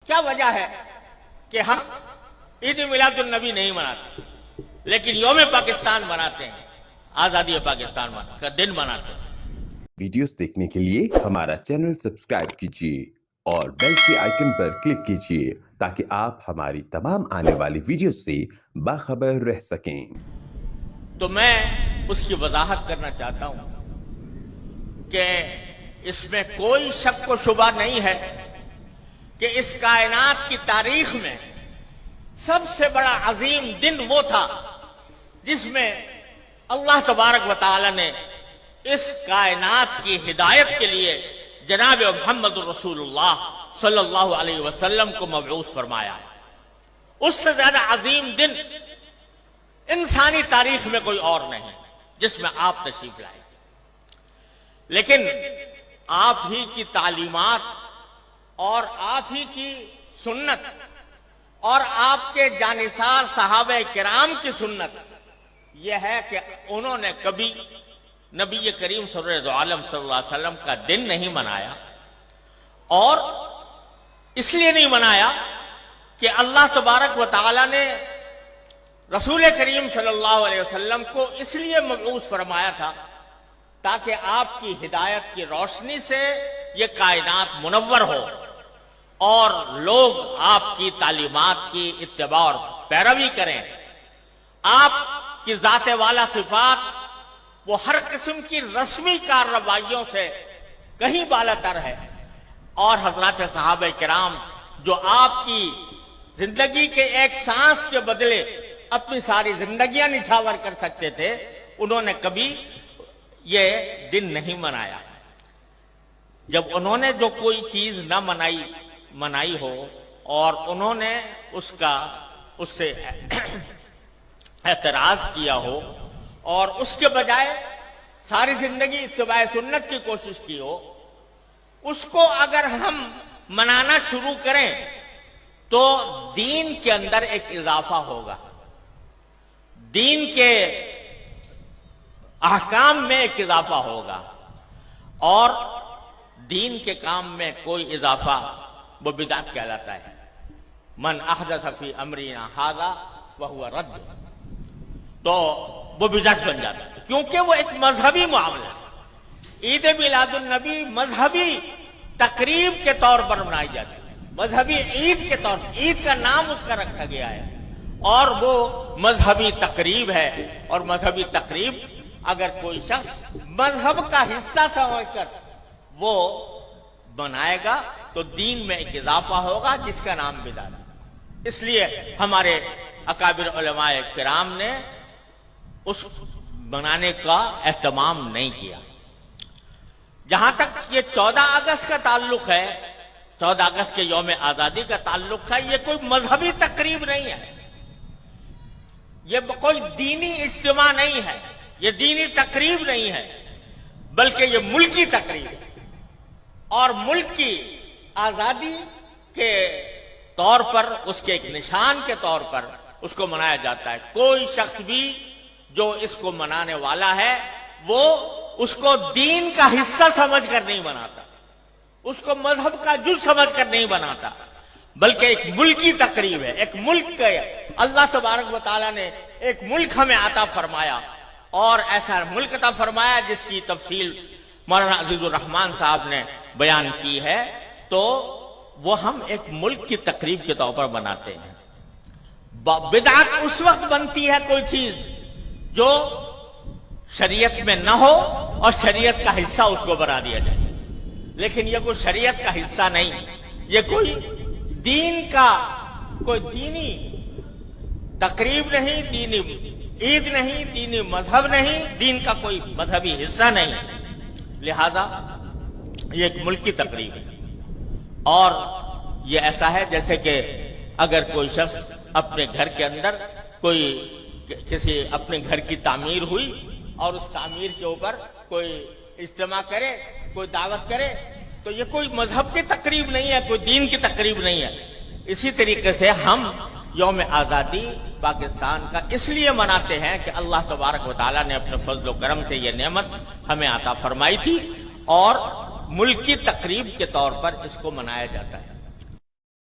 کیا وجہ ہے کہ ہم عید میلاد النبی نہیں مناتے لیکن یوم پاکستان مناتے ہیں، آزادی پاکستان کا دن مناتے ہیں؟ ویڈیوز دیکھنے کے لیے ہمارا چینل سبسکرائب کیجیے اور بیل کے آئیکن پر کلک کیجیے تاکہ آپ ہماری تمام آنے والی ویڈیوز سے باخبر رہ سکیں۔ تو میں اس کی وضاحت کرنا چاہتا ہوں کہ اس میں کوئی شک و شبہ نہیں ہے کہ اس کائنات کی تاریخ میں سب سے بڑا عظیم دن وہ تھا جس میں اللہ تبارک و تعالی نے اس کائنات کی ہدایت کے لیے جناب محمد رسول اللہ صلی اللہ علیہ وسلم کو مبعوث فرمایا۔ اس سے زیادہ عظیم دن انسانی تاریخ میں کوئی اور نہیں جس میں آپ تشریف لائے، لیکن آپ ہی کی تعلیمات اور آپ ہی کی سنت اور آپ کے جانثار صحابہ کرام کی سنت یہ ہے کہ انہوں نے کبھی نبی کریم سرور عالم صلی اللہ علیہ وسلم کا دن نہیں منایا، اور اس لیے نہیں منایا کہ اللہ تبارک و تعالی نے رسول کریم صلی اللہ علیہ وسلم کو اس لیے مبعوث فرمایا تھا تاکہ آپ کی ہدایت کی روشنی سے یہ کائنات منور ہو اور لوگ آپ کی تعلیمات کی اتباع اور پیروی کریں۔ آپ کی ذات والا صفات وہ ہر قسم کی رسمی کارروائیوں سے کہیں بالا تر ہے، اور حضرات صحابہ کرام جو آپ کی زندگی کے ایک سانس کے بدلے اپنی ساری زندگیاں نچھاور کر سکتے تھے، انہوں نے کبھی یہ دن نہیں منایا۔ جب انہوں نے جو کوئی چیز نہ منائی ہو اور انہوں نے اس سے اعتراض کیا ہو اور اس کے بجائے ساری زندگی اتباع سنت کی کوشش کی ہو، اس کو اگر ہم منانا شروع کریں تو دین کے اندر ایک اضافہ ہوگا، دین کے احکام میں ایک اضافہ ہوگا، اور دین کے کام میں کوئی اضافہ وہ بدعت کہلاتا ہے۔ من احدث فی امرنا ھذا فہو رد، تو وہ بدعت بن جاتا ہے کیونکہ وہ ایک مذہبی معاملہ ہے۔ عید میلاد النبی مذہبی تقریب کے طور پر منائی جاتی ہے، مذہبی عید کے طور پر، عید کا نام اس کا رکھا گیا ہے، اور وہ مذہبی تقریب ہے، اور مذہبی تقریب اگر کوئی شخص مذہب کا حصہ سمجھ کر وہ بنائے گا تو دین میں ایک اضافہ ہوگا جس کا نام بدعت ہے۔ اس لیے ہمارے اکابر علماء کرام نے اس بنانے کا اہتمام نہیں کیا۔ جہاں تک یہ 14 اگست کا تعلق ہے، 14 اگست کے یوم آزادی کا تعلق ہے، یہ کوئی مذہبی تقریب نہیں ہے، یہ کوئی دینی اجتماع نہیں ہے، یہ دینی تقریب نہیں ہے، بلکہ یہ ملکی تقریب ہے، اور ملک کی آزادی کے طور پر، اس کے ایک نشان کے طور پر اس کو منایا جاتا ہے۔ کوئی شخص بھی جو اس کو منانے والا ہے وہ اس کو دین کا حصہ سمجھ کر نہیں مناتا، اس کو مذہب کا جز سمجھ کر نہیں بناتا، بلکہ ایک ملکی تقریب ہے۔ ایک ملک کے اللہ تبارک و تعالیٰ نے ایک ملک ہمیں عطا فرمایا، اور ایسا ملک عطا فرمایا جس کی تفصیل مولانا عزیز الرحمان صاحب نے بیان کی ہے، تو وہ ہم ایک ملک کی تقریب کے طور پر بناتے ہیں۔ بدعت اس وقت بنتی ہے کوئی چیز جو شریعت میں نہ ہو اور شریعت کا حصہ اس کو بنا دیا جائے، لیکن یہ کوئی شریعت کا حصہ نہیں، یہ کوئی دین کا کوئی دینی تقریب نہیں، دینی عید نہیں، دینی مذہب نہیں، دین کا کوئی مذہبی حصہ نہیں، لہذا یہ ایک ملکی تقریب ہے۔ اور یہ ایسا ہے جیسے کہ اگر کوئی شخص اپنے گھر کے اندر کسی اپنے گھر کی تعمیر ہوئی اور اس تعمیر کے اوپر کوئی اجتماع کرے، کوئی دعوت کرے، تو یہ کوئی مذہب کی تقریب نہیں ہے، کوئی دین کی تقریب نہیں ہے۔ اسی طریقے سے ہم یوم آزادی پاکستان کا اس لیے مناتے ہیں کہ اللہ تبارک و تعالیٰ نے اپنے فضل و کرم سے یہ نعمت ہمیں عطا فرمائی تھی، اور ملکی تقریب کے طور پر اس کو منایا جاتا ہے۔